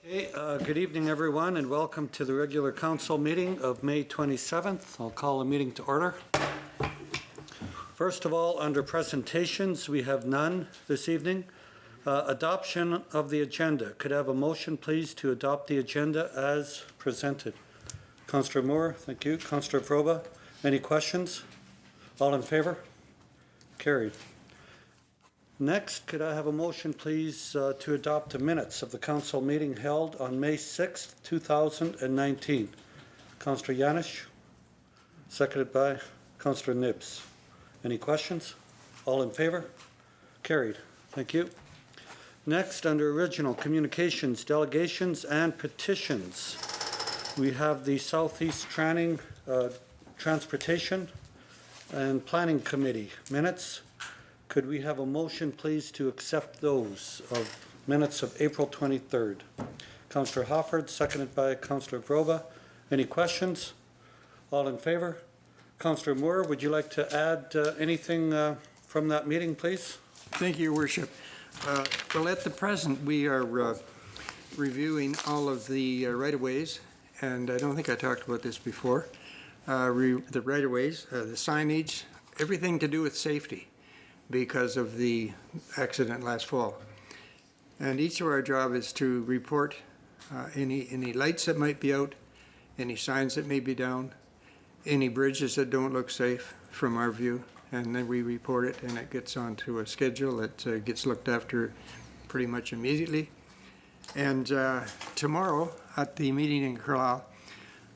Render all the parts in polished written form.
Okay, good evening, everyone, and welcome to the regular council meeting of May 27th. I'll call a meeting to order. First of all, under presentations, we have none this evening. Adoption of the agenda. Could I have a motion, please, to adopt the agenda as presented? Councillor Moore, thank you. Councillor Froba, any questions? All in favor? Carried. Next, could I have a motion, please, to adopt the minutes of the council meeting held on May 6th, 2019? Councillor Yanish, seconded by Councillor Nibbs. Any questions? All in favor? Carried. Thank you. Next, under original communications, delegations, and petitions, we have the Southeast Transportation and Planning Committee minutes. Could we have a motion, please, to accept those of minutes of April 23rd? Councillor Hofford, seconded by Councillor Vroba. Any questions? All in favor? Councillor Moore, would you like to add anything from that meeting, please? Thank you, Your Worship. Well, at the present, we are reviewing all of the right-of-ways, and I don't think I talked about this before. The right-of-ways, the signage, everything to do with safety, because of the accident last fall. And each of our job is to report any lights that might be out, any signs that may be down, any bridges that don't look safe from our view, and then we report it and it gets onto a schedule that gets looked after pretty much immediately. And tomorrow at the meeting in Carlisle,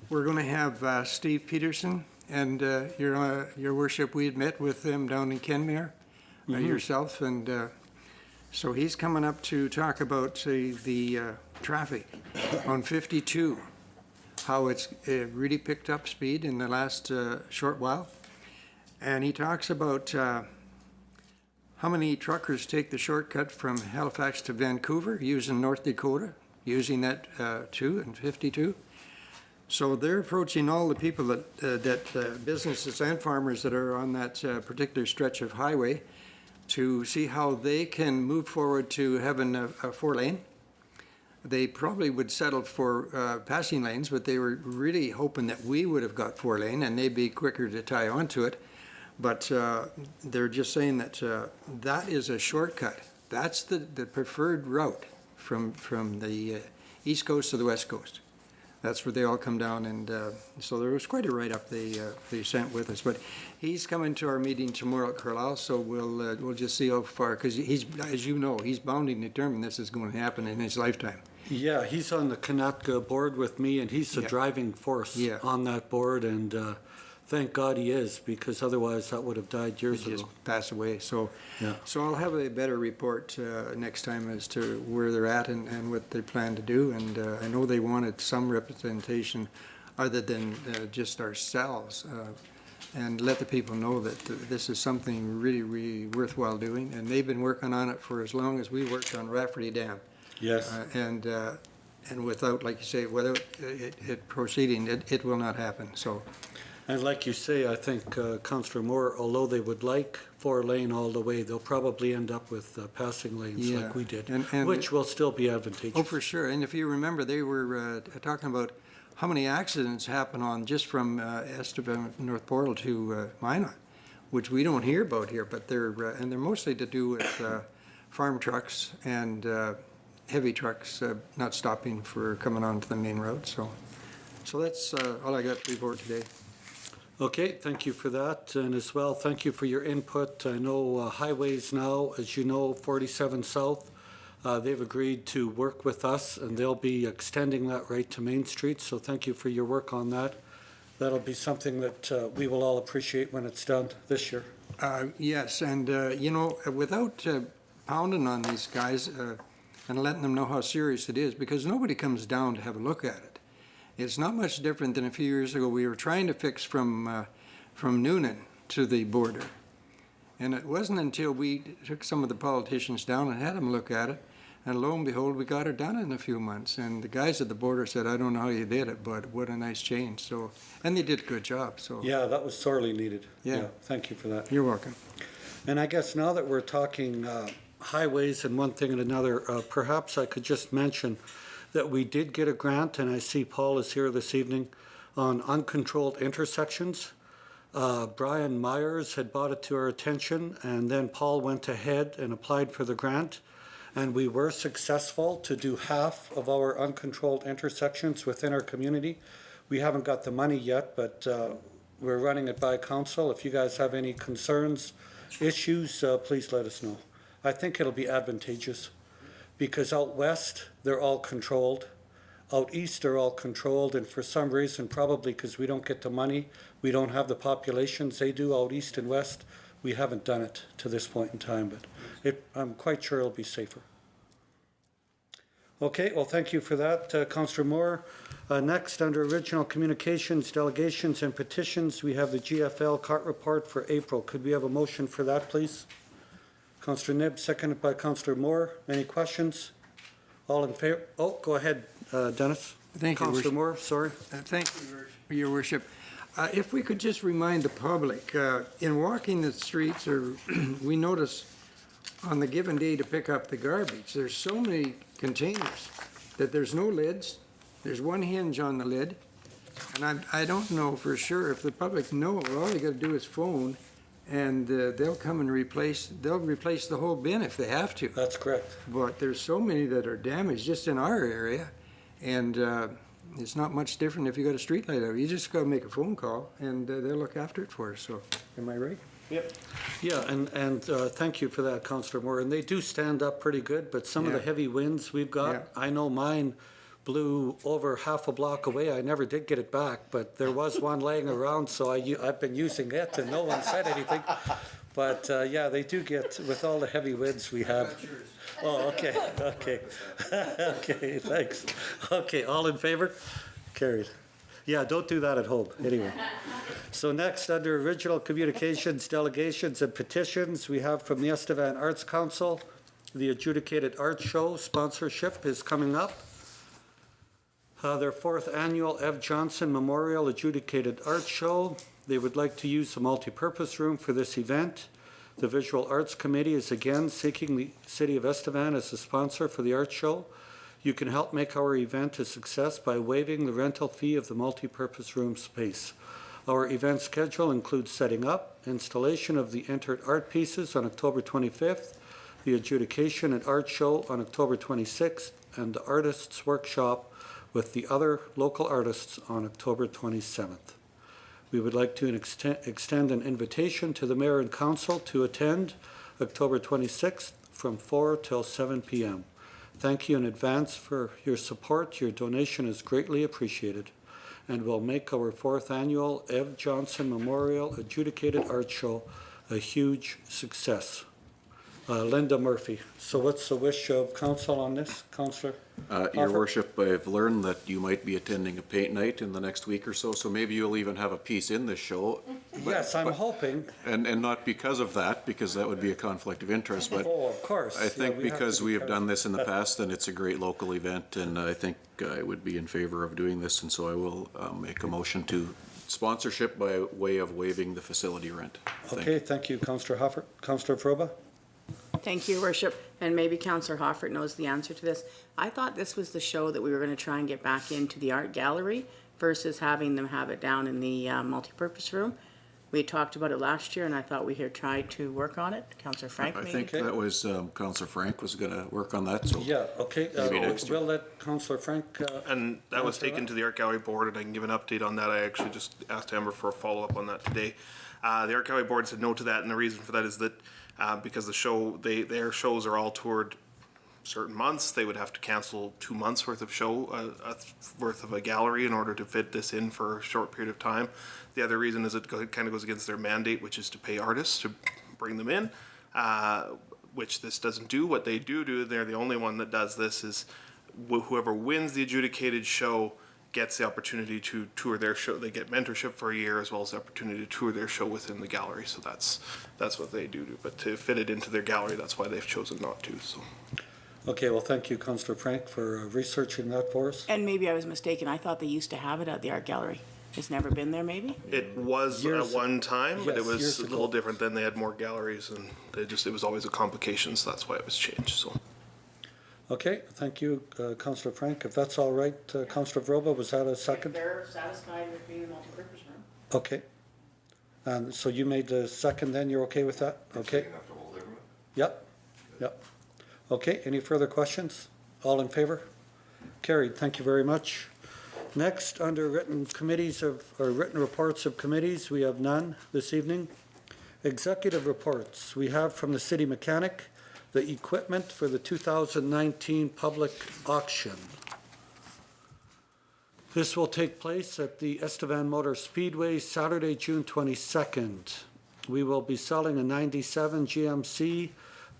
we're going to have Steve Peterson and Your Worship, we had met with them down in Kenmare. Yourself, and so he's coming up to talk about the traffic on 52, how it's really picked up speed in the last short while, and he talks about how many truckers take the shortcut from Halifax to Vancouver using North Dakota, using that too, and 52. So they're approaching all the people that businesses and farmers that are on that particular stretch of highway to see how they can move forward to having a 4-lane. They probably would settle for passing lanes, but they were really hoping that we would have got 4-lane and they'd be quicker to tie onto it. But they're just saying that that is a shortcut. That's the preferred route from the East Coast to the West Coast. That's where they all come down, and so there was quite a write-up they sent with us. But he's coming to our meeting tomorrow at Carlisle, so we'll just see how far, because he's, as you know, he's bound and determined this is going to happen in his lifetime. Yeah, he's on the Kanaka board with me, and he's the driving force on that board, and thank God he is, because otherwise that would have died years ago. Just passed away. So, so I'll have a better report next time as to where they're at and what they plan to do. And I know they wanted some representation other than just ourselves, and let the people know that this is something really, really worthwhile doing. And they've been working on it for as long as we worked on Rafferty Dam. Yes. And without, like you say, without it proceeding, it will not happen. So. And like you say, I think Councillor Moore, although they would like 4-lane all the way, they'll probably end up with passing lanes like we did, and which will still be advantageous. Oh, for sure. And if you remember, they were talking about how many accidents happen on just from Estevan North Portal to Minot, which we don't hear about here, but they're mostly to do with farm trucks and heavy trucks not stopping for coming onto the main road. So that's all I got to report today. Okay, thank you for that, and as well, thank you for your input. I know highways now, as you know, 47 South, they've agreed to work with us, and they'll be extending that right to Main Street, so thank you for your work on that. That'll be something that we will all appreciate when it's done this year. Yes, and you know, without pounding on these guys and letting them know how serious it is, because nobody comes down to have a look at it. It's not much different than a few years ago. We were trying to fix from Noonan to the border. And it wasn't until we took some of the politicians down and had them look at it, and lo and behold, we got it done in a few months. And the guys at the border said, I don't know how you did it, but what a nice change. So, and they did a good job. So yeah, that was sorely needed. Yeah, thank you for that. You're welcome. And I guess now that we're talking highways and one thing and another, perhaps I could just mention that we did get a grant, and I see Paul is here this evening, on uncontrolled intersections. Brian Myers had brought it to our attention, and then Paul went ahead and applied for the grant. And we were successful to do half of our uncontrolled intersections within our community. We haven't got the money yet, but we're running it by council. If you guys have any concerns, issues, please let us know. I think it'll be advantageous because out west, they're all controlled. Out east, they're all controlled, and for some reason, probably because we don't get the money, we don't have the populations they do out east and west, we haven't done it to this point in time, but I'm quite sure it'll be safer. Okay, well, thank you for that, Councillor Moore. Next, under original communications, delegations, and petitions, we have the GFL CART report for April. Could we have a motion for that, please? Councillor Knibb, seconded by Councillor Moore. Any questions? All in favor? Oh, go ahead, Dennis. Thank you, Councillor Moore, sorry. Thank you, Your Worship. If we could just remind the public, in walking the streets, we notice on the given day to pick up the garbage, there's so many containers that there's no lids. There's one hinge on the lid. And I don't know for sure if the public know, all you got to do is phone and they'll come and replace the whole bin if they have to. That's correct. But there's so many that are damaged just in our area. And it's not much different if you got a street light out. You just got to make a phone call and they'll look after it for us. So am I right? Yep. Yeah, and thank you for that, Councillor Moore. And they do stand up pretty good, but some of the Yeah. heavy winds we've got, Yeah. I know mine blew over half a block away. I never did get it back, but there was one laying around, so I've been using it and no one said anything. But yeah, they do get, with all the heavy winds we have. Oh, okay, okay. Okay, thanks. Okay, all in favor? Carried. Yeah, don't do that at home, anyway. So next, under original communications, delegations, and petitions, we have from the Estevan Arts Council, the Adjudicated Art Show sponsorship is coming up. Their 4th annual Ev Johnson Memorial Adjudicated Art Show. They would like to use the multipurpose room for this event. The Visual Arts Committee is again seeking the City of Estevan as a sponsor for the art show. You can help make our event a success by waiving the rental fee of the multipurpose room space. Our event schedule includes setting up, installation of the entered art pieces on October 25th, the adjudication and art show on October 26th, and the artists' workshop with the other local artists on October 27th. We would like to extend an invitation to the Mayor and Council to attend October 26th from 4 till 7 p.m. Thank you in advance for your support. Your donation is greatly appreciated and will make our 4th annual Ev Johnson Memorial Adjudicated Art Show a huge success. Linda Murphy. So what's the wish of council on this, Councillor? Your Worship, I've learned that you might be attending a paint night in the next week or so, so maybe you'll even have a piece in this show. Yes, I'm hoping. And not because of that, because that would be a conflict of interest, but Oh, of course. I Yeah, think we have to because be we have careful. done this in the past, and it's a great local event, and I think I would be in favor of doing this, and so I will make a motion to sponsorship by way of waiving the facility rent. Okay, thank you, Councillor Hoffert. Councillor Froba? Thank you, Your Worship. And maybe Councillor Hoffert knows the answer to this. I thought this was the show that we were going to try and get back into the art gallery versus having them have it down in the multipurpose room. We had talked about it last year, and I thought we had tried to work on it. Councillor Frank, I maybe? think that was, Councillor Frank was going to work on that, so. Yeah, okay. Maybe next year. We'll let Councillor Frank. And that was answer taken to the Art Gallery Board, and I can give an update on that. I actually just asked Amber for a follow-up on that today. The Art Gallery Board said no to that, and the reason for that is that because the show, their shows are all toured certain months, they would have to cancel 2 months worth of show, worth of a gallery in order to fit this in for a short period of time. The other reason is it kind of goes against their mandate, which is to pay artists to bring them in, which this doesn't do. What they do, they're the only one that does this, is whoever wins the adjudicated show gets the opportunity to tour their show. They get mentorship for a year as well as the opportunity to tour their show within the gallery. So that's what they do. But to fit it into their gallery, that's why they've chosen not to. So. Okay, well, thank you, Councillor Frank, for researching that for us. And maybe I was mistaken. I thought they used to have it at the art gallery. It's never been there, maybe? It was Years- at one time, but yes, it was years a ago. little different. Then they had more galleries, and it was always a complication, so that's why it was changed. So. Okay, thank you, Councillor Frank. If that's all right, Councillor Vroba, was that a second? They're satisfied with being the multipurpose room. Okay. And so you made the second then, you're okay with that? Okay. Yep, yep. Okay, any further questions? All in favor? Carried, thank you very much. Next, under written committees or written reports of committees, we have none this evening. Executive reports, we have from the city mechanic, the equipment for the 2019 public auction. This will take place at the Estevan Motor Speedway, Saturday, June 22nd. We will be selling a 97 GMC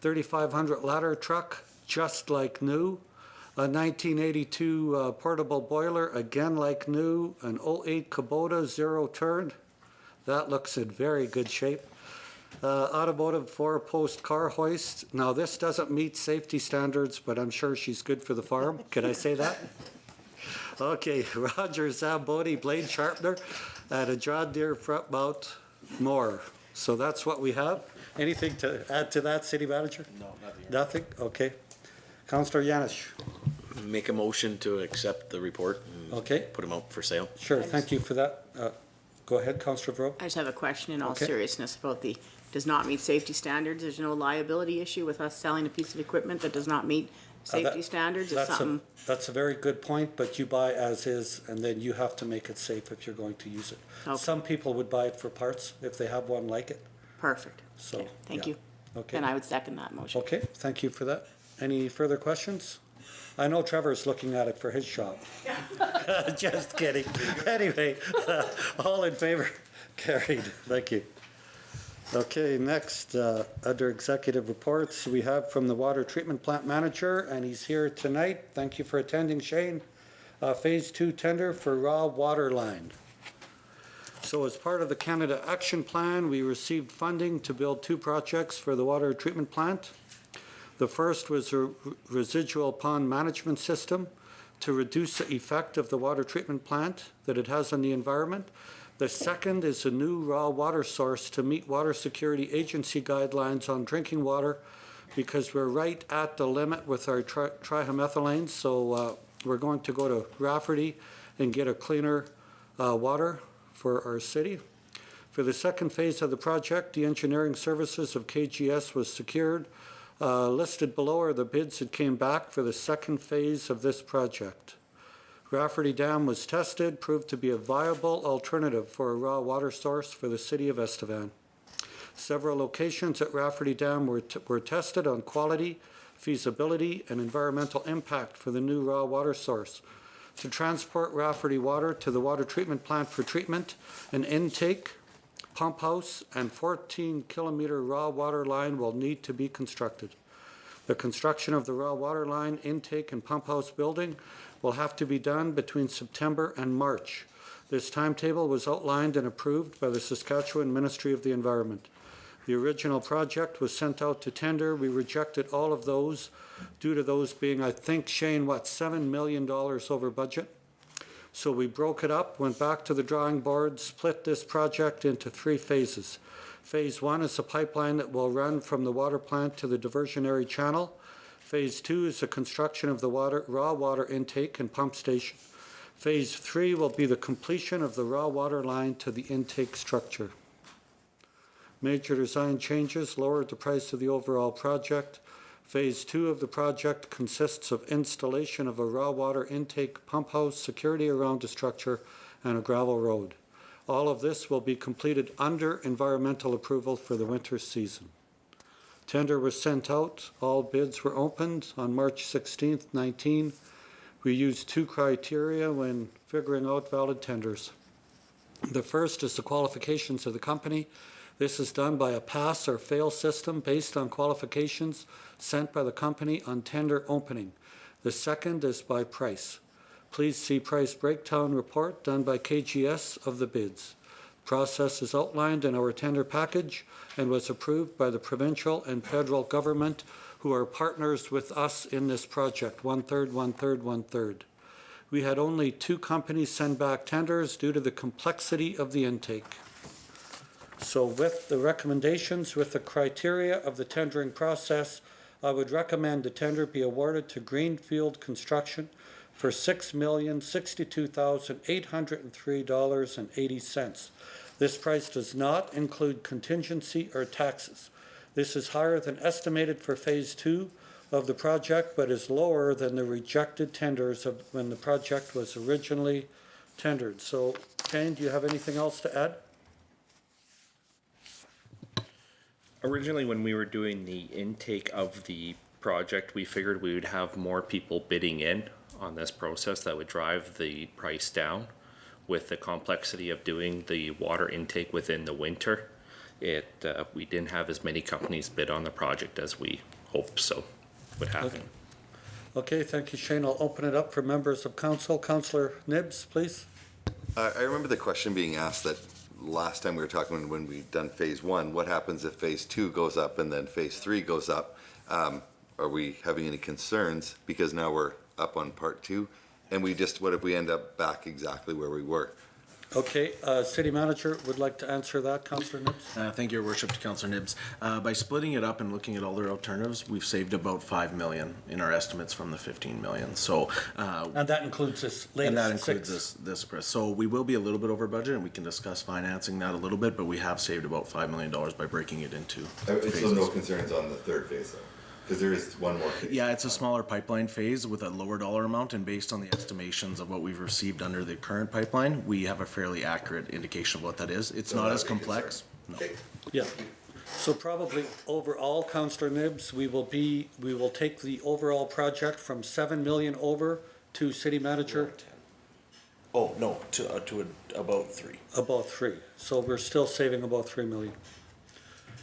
3500 ladder truck, just like new, a 1982 portable boiler, again like new, an 08 Kubota zero turn. That looks in very good shape. Automotive 4-post car hoist. Now this doesn't meet safety standards, but I'm sure she's good for the farm. Can I say that? Okay, Roger Zamboni blade sharpener and a John Deere front mount mower. So that's what we have. Anything to add to that, City Manager? No, nothing. Nothing? Okay. Councillor Yanish. Make a motion to accept the report and Okay, put them out for sale. sure, thank you for that. Go ahead, Councillor Vrobe. I just have a question in all Okay. seriousness about the, does not meet safety standards. There's no liability issue with us selling a piece of equipment that does not meet safety standards. It's something, That's a very good point, but you buy as is, and then you have to make it safe if you're going to use it. Okay. Some people would buy it for parts if they have one like it, perfect. so. Okay, thank yeah. you. Okay. And I would second that motion. Okay, thank you for that. Any further questions? I know Trevor's looking at it for his shop. Just kidding. Anyway, all in favor? Carried. Thank you. Okay, next, under executive reports, we have from the water treatment plant manager, and he's here tonight. Thank you for attending, Shane. Phase 2 tender for raw water line. So as part of the Canada Action Plan, we received funding to build 2 projects for the water treatment plant. The first was a residual pond management system to reduce the effect of the water treatment plant that it has on the environment. The second is a new raw water source to meet Water Security Agency guidelines on drinking water, because we're right at the limit with our trimethylanes. So we're going to go to Rafferty and get a cleaner water for our city. For the second phase of the project, the engineering services of KGS was secured. Listed below are the bids that came back for the second phase of this project. Rafferty Dam was tested, proved to be a viable alternative for a raw water source for the city of Estevan. Several locations at Rafferty Dam were tested on quality, feasibility, and environmental impact for the new raw water source. To transport Rafferty water to the water treatment plant for treatment, an intake, pump house, and 14-kilometer raw water line will need to be constructed. The construction of the raw water line, intake, and pump house building will have to be done between September and March. This timetable was outlined and approved by the Saskatchewan Ministry of the Environment. The original project was sent out to tender. We rejected all of those due to those being, I think, Shane, $7 million over budget? So we broke it up, went back to the drawing board, split this project into 3 phases. Phase 1 is a pipeline that will run from the water plant to the diversionary channel. Phase 2 is the construction of the raw water intake and pump station. Phase 3 will be the completion of the raw water line to the intake structure. Major design changes lowered the price of the overall project. Phase 2 of the project consists of installation of a raw water intake pump house, security around the structure, and a gravel road. All of this will be completed under environmental approval for the winter season. Tender was sent out. All bids were opened on March 16th, 19. We used 2 criteria when figuring out valid tenders. The first is the qualifications of the company. This is done by a pass or fail system based on qualifications sent by the company on tender opening. The second is by price. Please see price breakdown report done by KGS of the bids. Process is outlined in our tender package and was approved by the provincial and federal government, who are partners with us in this project, 1/3, 1/3, 1/3. We had only 2 companies send back tenders due to the complexity of the intake. So with the recommendations, with the criteria of the tendering process, I would recommend the tender be awarded to Greenfield Construction for $6,062,803.80. This price does not include contingency or taxes. This is higher than estimated for Phase 2 of the project, but is lower than the rejected tenders of when the project was originally tendered. So, Kane, do you have anything else to add? Originally, when we were doing the intake of the project, we figured we would have more people bidding in on this process that would drive the price down. With the complexity of doing the water intake within the winter, we didn't have as many companies bid on the project as we hoped so would happen. Okay, thank you, Shane. I'll open it up for members of council. Councillor Nibbs, please. I remember the question being asked that last time we were talking when we'd done Phase 1, what happens if Phase 2 goes up and then Phase 3 goes up? Are we having any concerns? Because now we're up on Part 2, and what if we end up back exactly where we were? Okay, City Manager would like to answer that, Councillor Nibbs. Thank you, Your Worship, to Councillor Nibbs. By splitting it up and looking at all their alternatives, we've saved about 5 million in our estimates from the 15 million. So, And that includes this latest and that includes six. this press. So we will be a little bit over budget, and we can discuss financing that a little bit, but we have saved about $5 million by breaking it into It's still no phases. concerns on the third phase, though, because there is one more phase. Yeah, it's a smaller pipeline phase with a lower dollar amount, and based on the estimations of what we've received under the current pipeline, we have a fairly accurate indication of what that is. It's So not not as a big complex. concern. No. Okay. Yeah. So probably overall, Councillor Nibbs, we will take the overall project from 7 million over to City Manager Oh, no, about 3. about 3. So we're still saving about 3 million.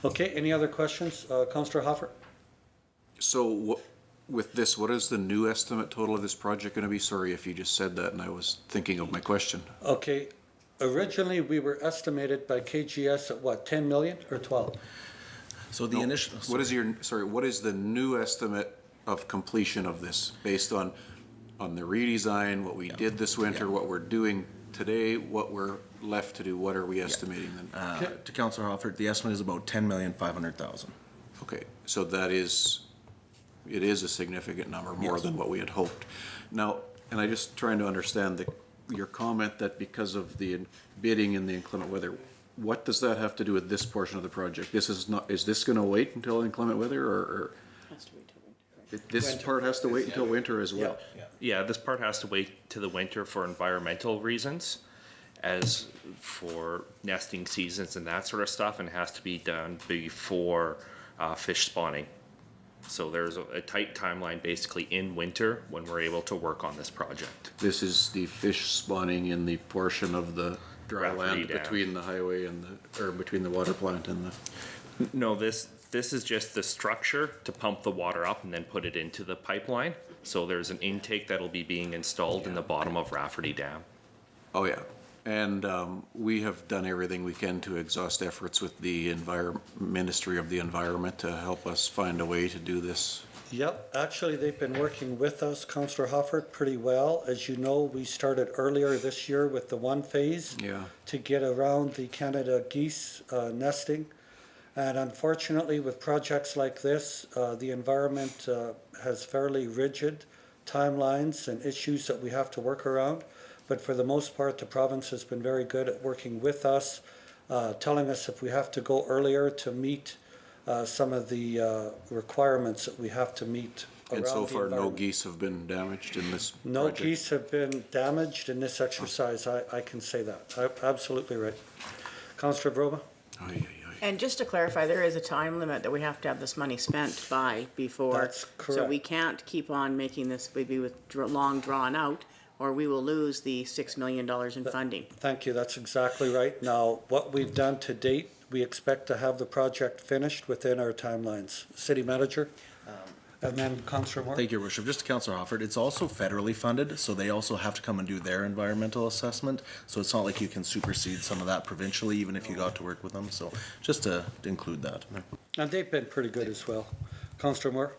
Okay, any other questions? Councillor Hoffer? So with this, what is the new estimate total of this project gonna be? Sorry if you just said that and I was thinking of my question. Okay, originally we were estimated by KGS at what, 10 million or 12? So the initial. What is the new estimate of completion of this based on the redesign, what we did this winter, what we're doing today, what we're left to do? What are we estimating then? To Councillor Hoffert, the estimate is about 10,500,000. Okay, so it is a significant number, more than what we had hoped. Now, and I just trying to understand your comment that because of the bidding in the inclement weather, what does that have to do with this portion of the project? Is this gonna wait until inclement weather, or this part has to wait until winter as well? Yeah, this part has to wait to the winter for environmental reasons, as for nesting seasons and that sort of stuff, and has to be done before fish spawning. So there's a tight timeline basically in winter when we're able to work on this project. This is the fish spawning in the portion of the dry Rafferty land Dam. between the highway and between the water plant and the, No, this is just the structure to pump the water up and then put it into the pipeline. So there's an intake that'll be being installed in the bottom of Rafferty Dam. oh yeah. And we have done everything we can to exhaust efforts with the Ministry of the Environment to help us find a way to do this. Yep, actually, they've been working with us, Councillor Hoffert, pretty well. As you know, we started earlier this year with the one phase Yeah. to get around the Canada geese nesting. And unfortunately, with projects like this, the environment has fairly rigid timelines and issues that we have to work around. But for the most part, the province has been very good at working with us, telling us if we have to go earlier to meet some of the requirements that we have to meet around And so the far, no environment. geese have been damaged in this No project? geese have been damaged in this exercise, I can say that. Absolutely right. Councillor Vroma? Ay, ay, ay. And just to clarify, there is a time limit that we have to have this money spent by before. That's So correct. we can't keep on making this maybe with long drawn out, or we will lose the $6 million in funding. Thank you, that's exactly right. Now, what we've done to date, we expect to have the project finished within our timelines. City Manager? And then Councillor Moore? Thank you, Your Worship. Just to Councillor Hoffert, it's also federally funded, so they also have to come and do their environmental assessment. So it's not like you can supersede some of that provincially, even if you got to work with them. So just to include that. And they've been pretty good as well. Councillor Moore?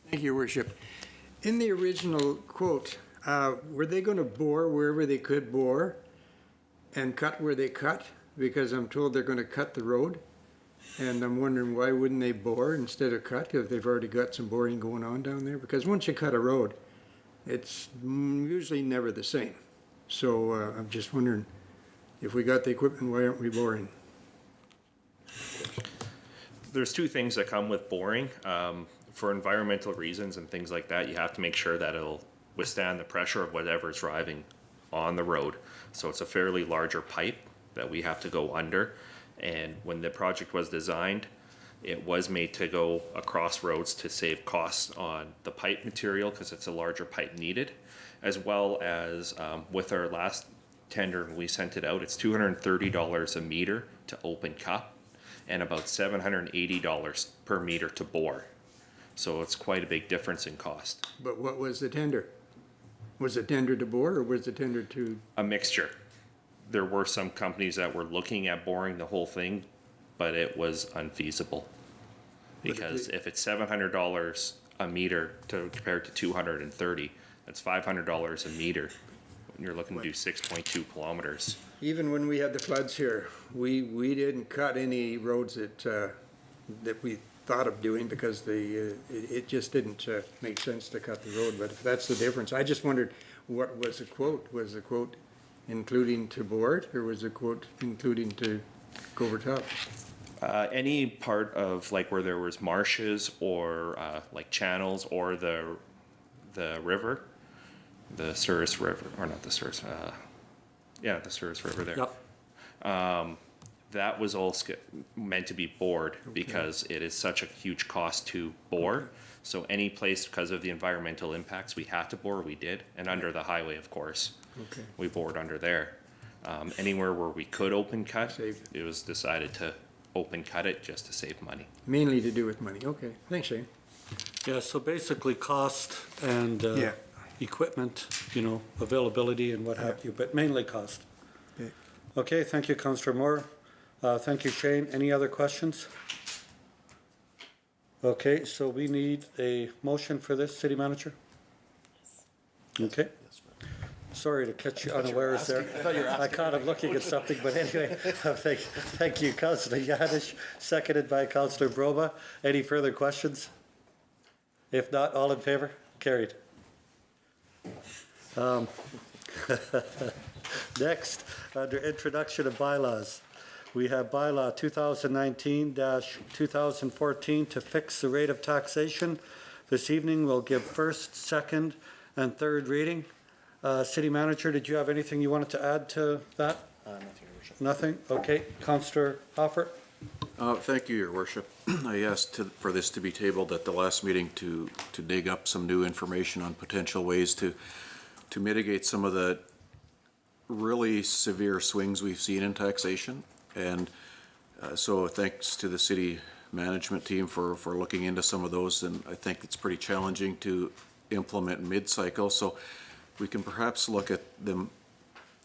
Thank you, Your Worship. In the original quote, were they going to bore wherever they could bore and cut where they cut? Because I'm told they're going to cut the road. And I'm wondering, why wouldn't they bore instead of cut if they've already got some boring going on down there? Because once you cut a road, it's usually never the same. So I'm just wondering, if we got the equipment, why aren't we boring? There's two things that come with boring. For environmental reasons and things like that, you have to make sure that it'll withstand the pressure of whatever's driving on the road. So it's a fairly larger pipe that we have to go under. And when the project was designed, it was made to go across roads to save costs on the pipe material because it's a larger pipe needed, as well as with our last tender, we sent it out, it's $230 a meter to open cut and about $780 per meter to bore. So it's quite a big difference in cost. But what was the tender? Was it tender to bore or was it tender to? A mixture. There were some companies that were looking at boring the whole thing, but it was unfeasible. Because if it's $700 a meter compared to $230, that's $500 a meter. When you're looking to do 6.2 kilometers. Even when we had the floods here, we didn't cut any roads that we thought of doing because it just didn't make sense to cut the road. But if that's the difference, I just wondered, what was the quote? Was the quote including to bore it, or was the quote including to go over top? Any part of like where there was marshes or like channels or the river, the Souris River, or not the Souris, the Souris River there. Yep. That was all meant to be bored because it is such a huge cost to bore. So any place, because of the environmental impacts, we had to bore, we did. And under the highway, of course, we bored under there. Anywhere where we could open cut, it was decided to open cut it just to save money. Mainly to do with money. Okay, thanks, Shane. Yeah, so basically cost and equipment, availability and what have you, but mainly cost. Okay. Okay, thank you, Councillor Moore. Thank you, Shane. Any other questions? Okay, so we need a motion for this, City Manager? Okay. Sorry to catch you unawares there. I caught him looking at something, but anyway, thank you, Councillor Yadish, seconded by Councillor Broba. Any further questions? If not, all in favor? Carried. Next, under introduction of bylaws, we have bylaw 2019-2014 to fix the rate of taxation. This evening we'll give first, second, and third reading. City Manager, did you have anything you wanted to add to that? Nothing, Your Worship. Nothing? Okay. Councillor Hoffert? Thank you, Your Worship. I asked for this to be tabled at the last meeting to dig up some new information on potential ways to mitigate some of the really severe swings we've seen in taxation. And so thanks to the city management team for looking into some of those. And I think it's pretty challenging to implement mid-cycle. So we can perhaps look at them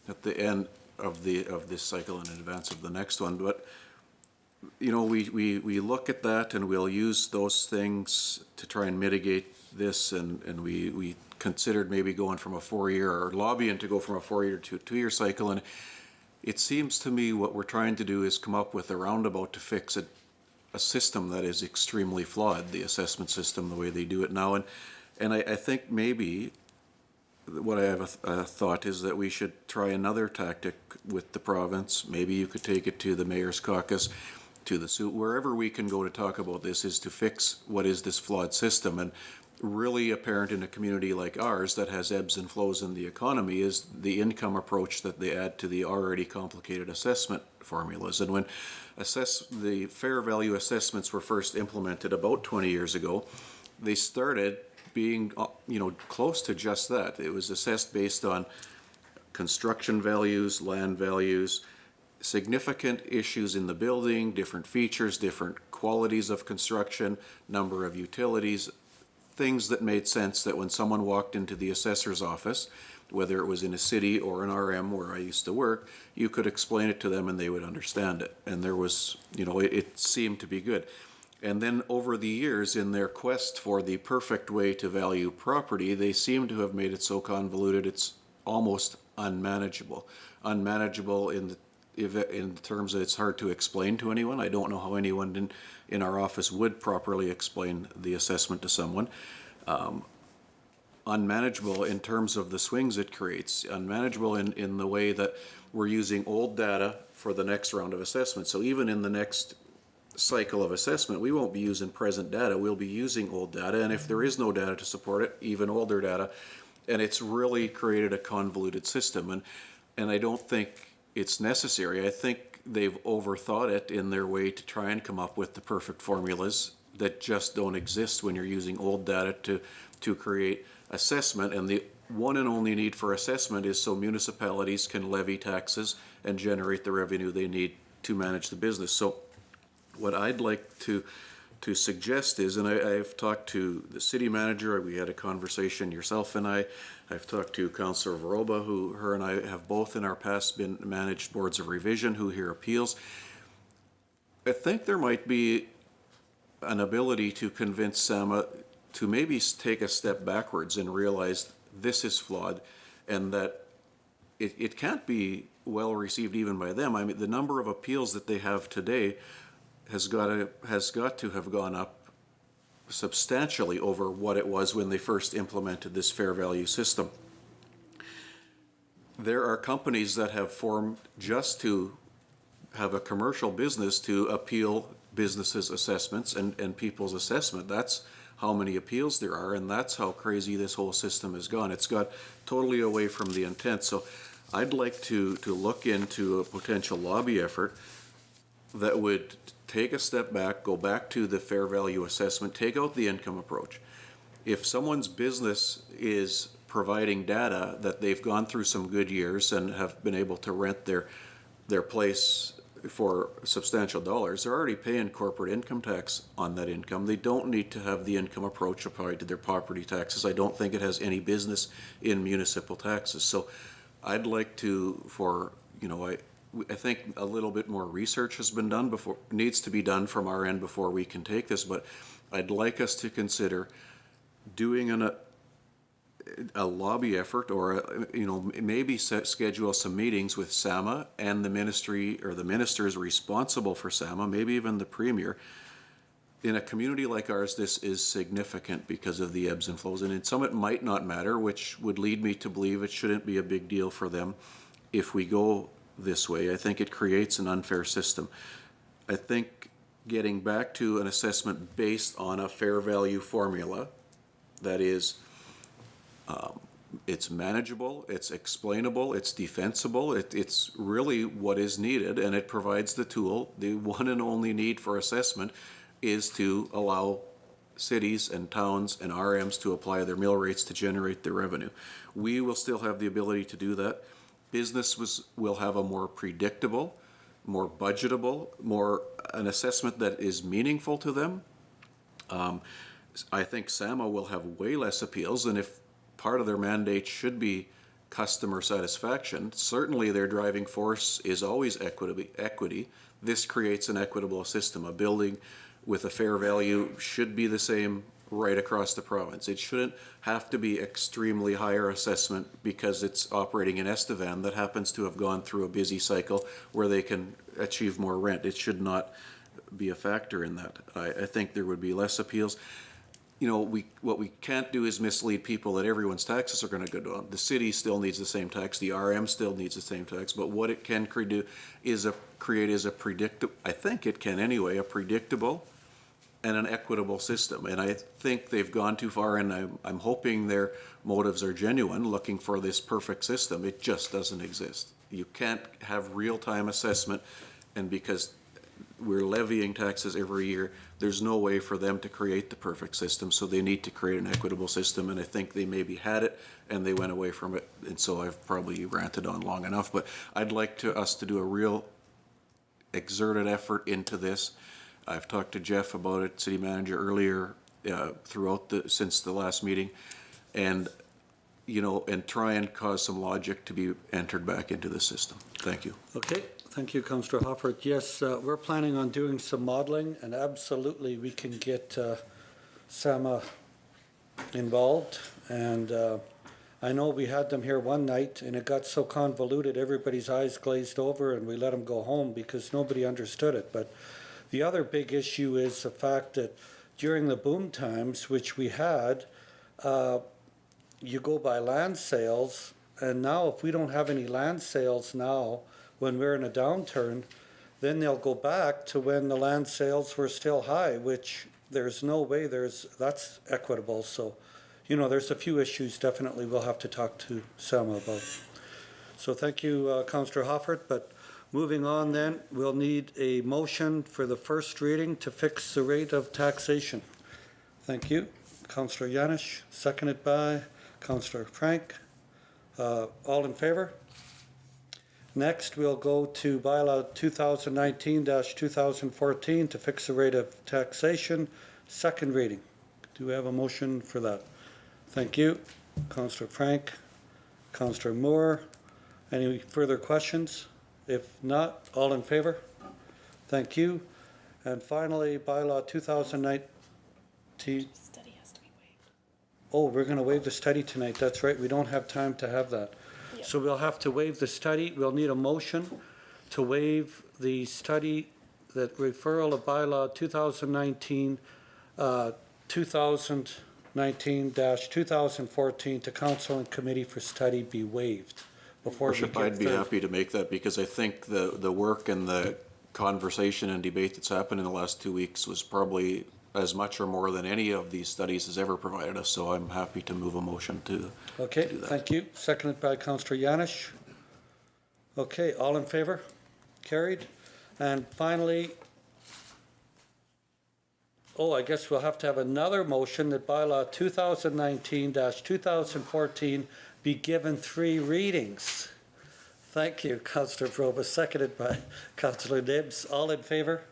at the end of this cycle in advance of the next one. But we look at that and we'll use those things to try and mitigate this, and we considered maybe going from a 4-year, or lobbying to go from a 4-year to a 2-year cycle. And it seems to me what we're trying to do is come up with a roundabout to fix a system that is extremely flawed, the assessment system, the way they do it now. And I think maybe what I have a thought is that we should try another tactic with the province. Maybe you could take it to the mayor's caucus, to the suit, wherever we can go to talk about this, is to fix what is this flawed system. And really apparent in a community like ours that has ebbs and flows in the economy is the income approach that they add to the already complicated assessment formulas. And when the fair value assessments were first implemented about 20 years ago, they started being close to just that. It was assessed based on construction values, land values, significant issues in the building, different features, different qualities of construction, number of utilities, things that made sense that when someone walked into the assessor's office, whether it was in a city or an RM where I used to work, you could explain it to them and they would understand it. And there was, it seemed to be good. And then over the years, in their quest for the perfect way to value property, they seem to have made it so convoluted it's almost unmanageable. Unmanageable in if, in terms of it's hard to explain to anyone. I don't know how anyone in our office would properly explain the assessment to someone. Unmanageable in terms of the swings it creates, unmanageable in the way that we're using old data for the next round of assessment. So even in the next cycle of assessment, we won't be using present data, we'll be using old data, and if there is no data to support it, even older data, and it's really created a convoluted system, and I don't think it's necessary. I think they've overthought it in their way to try and come up with the perfect formulas that just don't exist when you're using old data to create assessment, and the one and only need for assessment is so municipalities can levy taxes and generate the revenue they need to manage the business. So what I'd like to suggest is, and I've talked to the city manager, we had a conversation, yourself and I've talked to Councillor Varoba, who her and I have both in our past been managed boards of revision who hear appeals. I think there might be an ability to convince SAMA to maybe take a step backwards and realize this is flawed and that it can't be well received even by them. I mean, the number of appeals that they have today has got to have gone up substantially over what it was when they first implemented this fair value system. There are companies that have formed just to have a commercial business to appeal businesses' assessments and people's assessment. That's how many appeals there are, and that's how crazy this whole system has gone. It's got totally away from the intent. So I'd like to look into a potential lobby effort that would take a step back, go back to the fair value assessment, take out the income approach. If someone's business is providing data that they've gone through some good years and have been able to rent their place for substantial dollars, they're already paying corporate income tax on that income. They don't need to have the income approach applied to their property taxes. I don't think it has any business in municipal taxes. So I'd like to, I think a little bit more research has been done needs to be done from our end before we can take this, but I'd like us to consider doing a lobby effort, or maybe schedule some meetings with SAMA and the ministry or the ministers responsible for SAMA, maybe even the premier. In a community like ours, this is significant because of the ebbs and flows, and in some it might not matter, which would lead me to believe it shouldn't be a big deal for them if we go this way. I think it creates an unfair system. I think getting back to an assessment based on a fair value formula that is it's manageable, it's explainable, it's defensible, it's really what is needed, and it provides the tool. The one and only need for assessment is to allow cities and towns and RMs to apply their mill rates to generate their revenue. We will still have the ability to do that. Business will have a more predictable, more budgetable, an assessment that is meaningful to them. I think SAMA will have way less appeals, and if part of their mandate should be customer satisfaction, certainly their driving force is always equity. This creates an equitable system. A building with a fair value should be the same right across the province. It shouldn't have to be extremely higher assessment because it's operating in Estevan that happens to have gone through a busy cycle where they can achieve more rent. It should not be a factor in that. I think there would be less appeals. What we can't do is mislead people that everyone's taxes are going to go down. The city still needs the same tax. The RM still needs the same tax. But what it can create is a predictable, I think it can anyway, a predictable and an equitable system. And I think they've gone too far, and I'm hoping their motives are genuine, looking for this perfect system. It just doesn't exist. You can't have real-time assessment, and because we're levying taxes every year, there's no way for them to create the perfect system, so they need to create an equitable system, and I think they maybe had it and they went away from it, and so I've probably ranted on long enough, but I'd like us to do a real exerted effort into this. I've talked to Jeff about it, city manager, earlier since the last meeting, and try and cause some logic to be entered back into the system. Thank you. Okay. Thank you, Councillor Hoffert. Yes, we're planning on doing some modeling, and absolutely we can get SAMA involved. And I know we had them here one night and it got so convoluted, everybody's eyes glazed over and we let them go home because nobody understood it. But the other big issue is the fact that during the boom times, which we had, you go by land sales, and now if we don't have any land sales now, when we're in a downturn, then they'll go back to when the land sales were still high, which there's no way that's equitable. So, there's a few issues definitely we'll have to talk to Selma about. So thank you, Councillor Hoffert, but moving on then, we'll need a motion for the first reading to fix the rate of taxation. Thank you. Councillor Yanish, seconded by Councillor Frank. All in favor? Next, we'll go to bylaw 2019-2014 to fix the rate of taxation, second reading. Do we have a motion for that? Thank you. Councillor Frank, Councillor Moore. Any further questions? If not, all in favor? Thank you. And finally, bylaw 2019. Study has to be waived. Oh, we're going to waive the study tonight. That's right. We don't have time to have that. Yep. So we'll have to waive the study. We'll need a motion to waive the study, that referral of bylaw 2019-2014 to council and committee for study be waived. Before we Worship, get I'd be through. happy to make that because I think the work and the conversation and debate that's happened in the last 2 weeks was probably as much or more than any of these studies has ever provided us, so I'm happy to move a motion to Okay, do that. thank you. Seconded by Councillor Yanish. Okay, all in favor? Carried. And finally, I guess we'll have to have another motion that bylaw 2019-2014 be given 3 readings. Thank you, Councillor Proba, seconded by Councillor Nibbs. All in favor?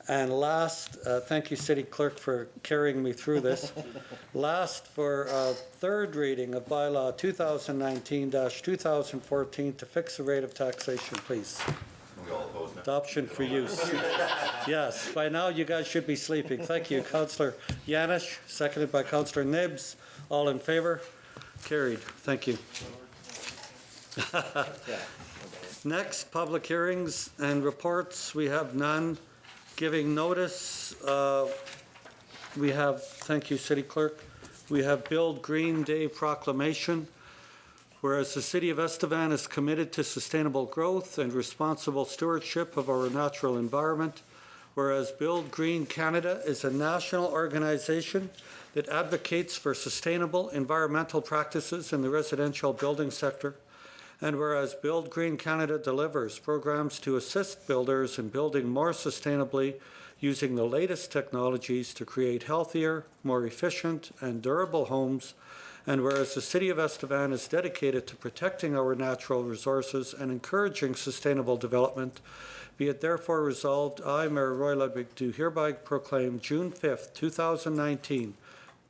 And last, thank you, City Clerk, for carrying me through this. Last, for third reading of bylaw 2019-2014 to fix the rate of taxation, please. Adoption for use. Yes, by now you guys should be sleeping. Thank you, Councillor Yanish, seconded by Councillor Nibbs. All in favor? Carried. Thank you. Next, public hearings and reports. We have none. Giving notice, we have, thank you, City Clerk, we have Build Green Day proclamation. Whereas the City of Estevan is committed to sustainable growth and responsible stewardship of our natural environment. Whereas Build Green Canada is a national organization that advocates for sustainable environmental practices in the residential building sector. And whereas Build Green Canada delivers programs to assist builders in building more sustainably using the latest technologies to create healthier, more efficient, and durable homes. And whereas the City of Estevan is dedicated to protecting our natural resources and encouraging sustainable development, be it therefore resolved, I, Mayor Roy Ludwig, do hereby proclaim June 5th, 2019,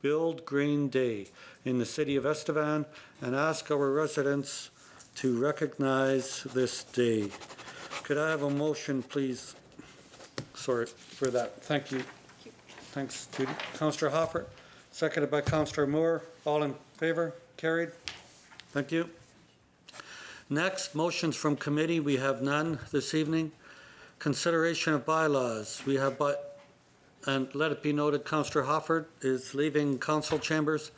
Build Green Day in the City of Estevan and ask our residents to recognize this day. Could I have a motion, please? Sorry for that. Thank you. Thanks, Judy. Councillor Hoffert, seconded by Councillor Moore. All in favor? Carried. Thank you. Next, motions from committee. We have none this evening. Consideration of bylaws. We have, and let it be noted, Councillor Hoffert is leaving council chambers.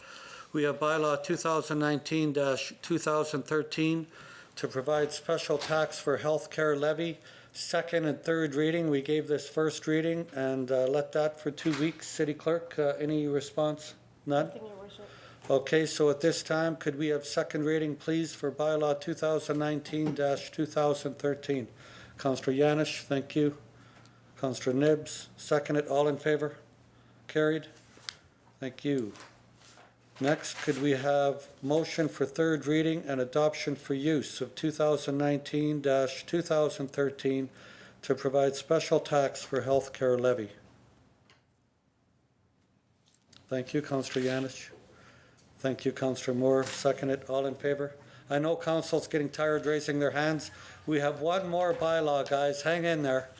We have bylaw 2019-2013 to provide special tax for healthcare levy. Second and third reading. We gave this first reading and let that for 2 weeks. City Clerk, any response? None? Nothing, Your Worship. Okay, so at this time, could we have second reading, please, for bylaw 2019-2013? Councillor Yanish, thank you. Councillor Nibbs, seconded. All in favor? Carried. Thank you. Next, could we have motion for third reading and adoption for use of 2019-2013 to provide special tax for healthcare levy? Thank you, Councillor Yanish. Thank you, Councillor Moore. Seconded. All in favor? I know council's getting tired raising their hands. We have one more bylaw, guys. Hang in there.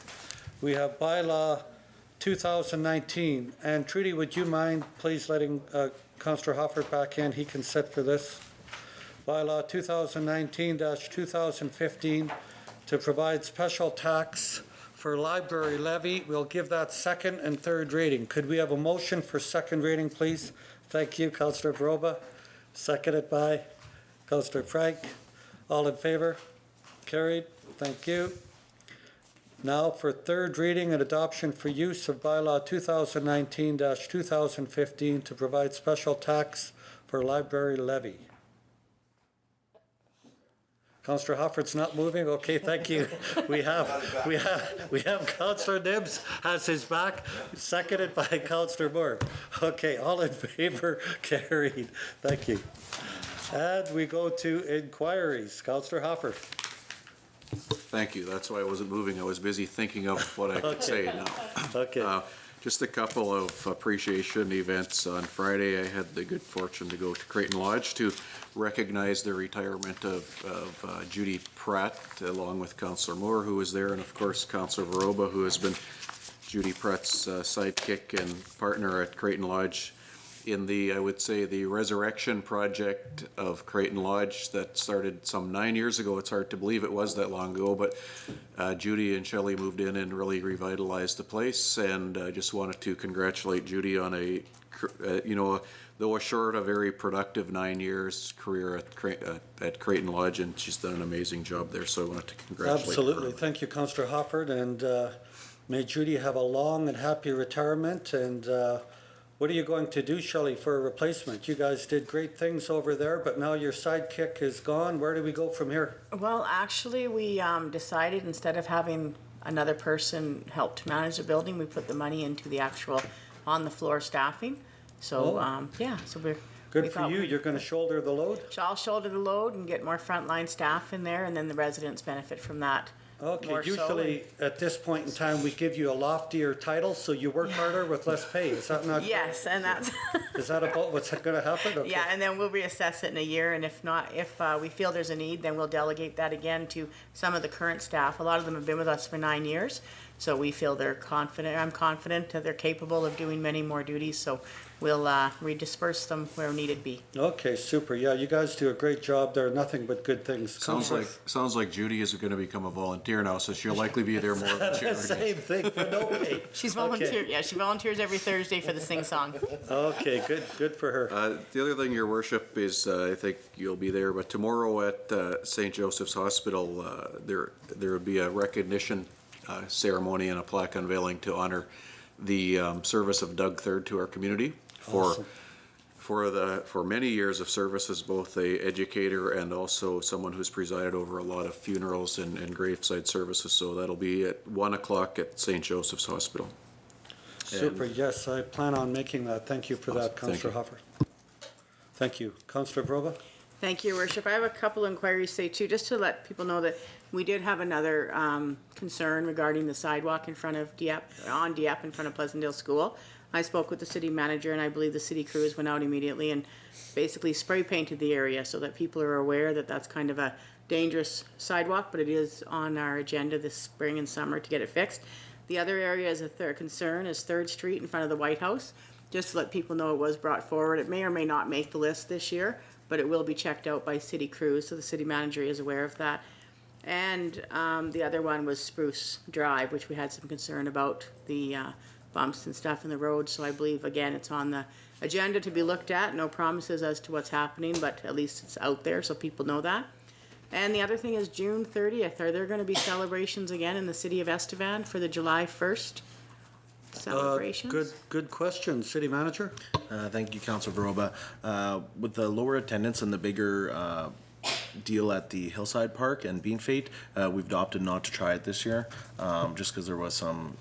We have bylaw 2019. And Trudy, would you mind please letting Councillor Hoffert back in? He can sit for this. bylaw 2019-2015 to provide special tax for library levy. We'll give that second and third reading. Could we have a motion for second reading, please? Thank you, Councillor Broba. Seconded by Councillor Frank. All in favor? Carried. Thank you. Now for third reading and adoption for use of bylaw 2019-2015 to provide special tax for library levy. Councillor Hofford's not moving. Okay, thank you. We have Councillor Nibbs has his back, seconded by Councillor Moore. Okay, all in favor, carried. Thank you. And we go to inquiries. Councillor Hofford. Thank you. That's why I wasn't moving. I was busy thinking of what I could say now. Okay. Just a couple of appreciation events. On Friday, I had the good fortune to go to Creighton Lodge to recognize the retirement of Judy Pratt, along with Councillor Moore, who was there, and of course Councillor Varoba, who has been Judy Pratt's sidekick and partner at Creighton Lodge in the, I would say, the resurrection project of Creighton Lodge that started some 9 years ago. It's hard to believe it was that long ago, but Judy and Shelley moved in and really revitalized the place, and I just wanted to congratulate Judy on a, though a short, a very productive 9 years career at Creighton Lodge, and she's done an amazing job there, so I wanted to congratulate her. Absolutely. Thank you, Councillor Hofford, and may Judy have a long and happy retirement. And what are you going to do, Shelley, for a replacement? You guys did great things over there, but now your sidekick is gone. Where do we go from here? Well, actually, we decided instead of having another person help to manage the building, we put the money into the actual on-the-floor staffing. So, so we Good for you. You're going to shoulder the load? I'll shoulder the load and get more frontline staff in there, and then the residents benefit from that. Okay, usually at this point in time, we give you a loftier title, so you work harder with less pay. Is that not? Yes, and that's. Is that about what's going to happen? Okay. Yeah, and then we'll reassess it in a year, and if not, if we feel there's a need, then we'll delegate that again to some of the current staff. A lot of them have been with us for 9 years, so we feel they're confident. I'm confident that they're capable of doing many more duties, so we'll redisperse them where needed be. Okay, super. Yeah, you guys do a great job there. Nothing but good things. Sounds like Judy is going to become a volunteer now, so she'll likely be there more than charity. Same thing for no pay. She's volunteer. Okay. Yeah, she volunteers every Thursday for the sing-song. Okay, good for her. The other thing, Your Worship, is I think you'll be there, but tomorrow at St. Joseph's Hospital, there will be a recognition ceremony and a plaque unveiling to honor the service of Doug Third to our community. Awesome. For many years of service as both a educator and also someone who's presided over a lot of funerals and graveside services. So that'll be at 1 o'clock at St. Joseph's Hospital. Super. Yes, I plan on making that. Thank you for that, Councillor Hofford. Thank you. Councillor Broba? Thank you, Your Worship. I have a couple inquiries to say too, just to let people know that we did have another concern regarding the sidewalk in front of Dieppe, on Dieppe in front of Pleasantdale School. I spoke with the city manager, and I believe the city crews went out immediately and basically spray painted the area so that people are aware that that's kind of a dangerous sidewalk, but it is on our agenda this spring and summer to get it fixed. The other area is a concern is 3rd Street in front of the White House. Just to let people know it was brought forward. It may or may not make the list this year, but it will be checked out by city crews, so the city manager is aware of that. And the other one was Spruce Drive, which we had some concern about the bumps and stuff in the road. So I believe, again, it's on the agenda to be looked at. No promises as to what's happening, but at least it's out there so people know that. And the other thing is June 30th. Are there going to be celebrations again in the city of Estevan for the July 1st celebrations? Good question. City manager? Thank you, Councillor Varoba. With the lower attendance and the bigger deal at the Hillside Park and Bean Fete, we've opted not to try it this year, just because there was some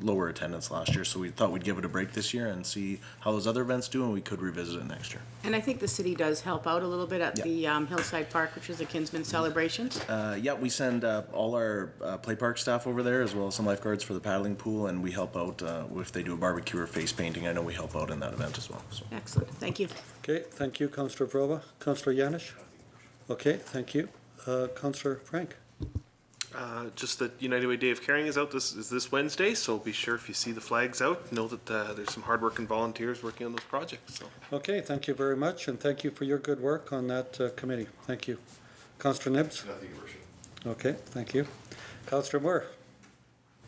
lower attendance last year, so we thought we'd give it a break this year and see how those other events do, and we could revisit it next year. And I think the city does help out a little bit at the Hillside Park, which is the Kinsman celebrations. Yeah, we send all our play park staff over there, as well as some lifeguards for the paddling pool, and we help out if they do a barbecue or face painting. I know we help out in that event as well. So. Excellent, thank you. Okay, thank you, Councillor Vroba. Councillor Yanish? Okay, thank you. Councillor Frank? Just that United Way Day of Caring is out this Wednesday, so be sure if you see the flags out, know that there's some hardworking volunteers working on those projects. So. Okay, thank you very much, and thank you for your good work on that committee. Thank you. Councillor Nibbs? Nothing, Your Worship. Okay, thank you. Councillor Moore?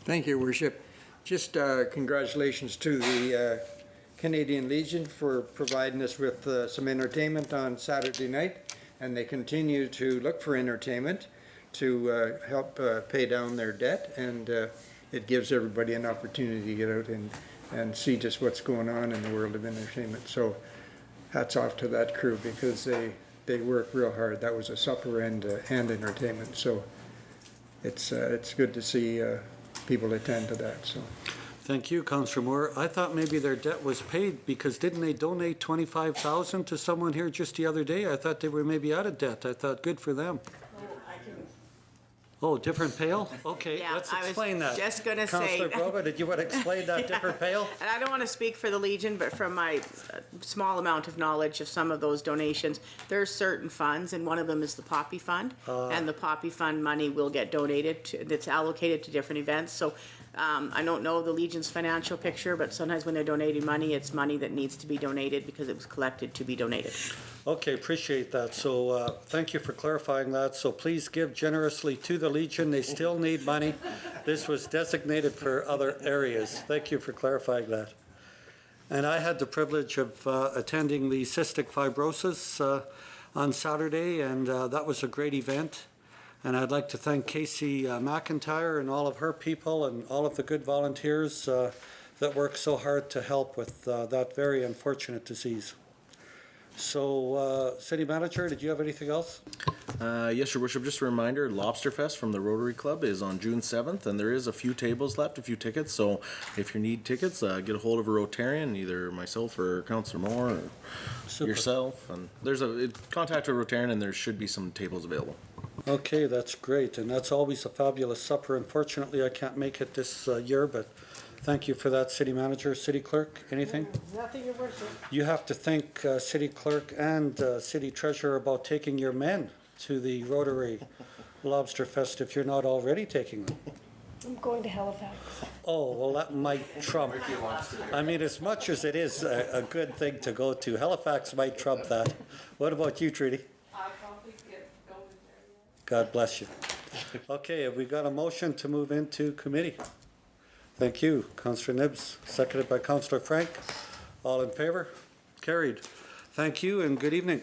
Thank you, Worship. Just congratulations to the Canadian Legion for providing us with some entertainment on Saturday night, and they continue to look for entertainment to help pay down their debt, and it gives everybody an opportunity to get out and see just what's going on in the world of entertainment. So hats off to that crew, because they work real hard. That was a supper and entertainment, so it's good to see people attend to that. So. Thank you, Councillor Moore. I thought maybe their debt was paid, because didn't they donate 25,000 to someone here just the other day? I thought they were maybe out of debt. I thought, good for them. Oh, different pail? Okay, Yeah, let's I was explain that. just gonna say- Councillor Broga, did you want to explain that different pail? And I don't want to speak for the Legion, but from my small amount of knowledge of some of those donations, there are certain funds, and one of them is the Poppy Fund. And the Poppy Fund money will get donated to, that's allocated to different events. So I don't know the Legion's financial picture, but sometimes when they're donating money, it's money that needs to be donated because it was collected to be donated. Okay, appreciate that. So thank you for clarifying that. So please give generously to the Legion. They still need money. This was designated for other areas. Thank you for clarifying that. And I had the privilege of attending the cystic fibrosis on Saturday, and that was a great event. And I'd like to thank Casey McIntyre and all of her people and all of the good volunteers that work so hard to help with that very unfortunate disease. So, City Manager, did you have anything else? Yes, Your Worship, just a reminder, Lobster Fest from the Rotary Club is on June 7th, and there is a few tables left, a few tickets, so if you need tickets, get a hold of a Rotarian, either myself or Councillor Moore or Super. yourself, and there's contact a Rotarian and there should be some tables available. Okay, that's great, and that's always a fabulous supper. Unfortunately, I can't make it this year, but thank you for that, City Manager. City Clerk, anything? Nothing, Your Worship. You have to thank City Clerk and City Treasurer about taking your men to the Rotary Lobster Fest if you're not already taking them. I'm going to Halifax. Oh, well, that might trump. I mean, as much as it is a good thing to go to, Halifax might trump that. What about you, Trudy? I probably get going there. God bless you. Okay, have we got a motion to move into committee? Thank you, Councillor Nibbs, seconded by Councillor Frank. All in favor? Carried. Thank you and good evening.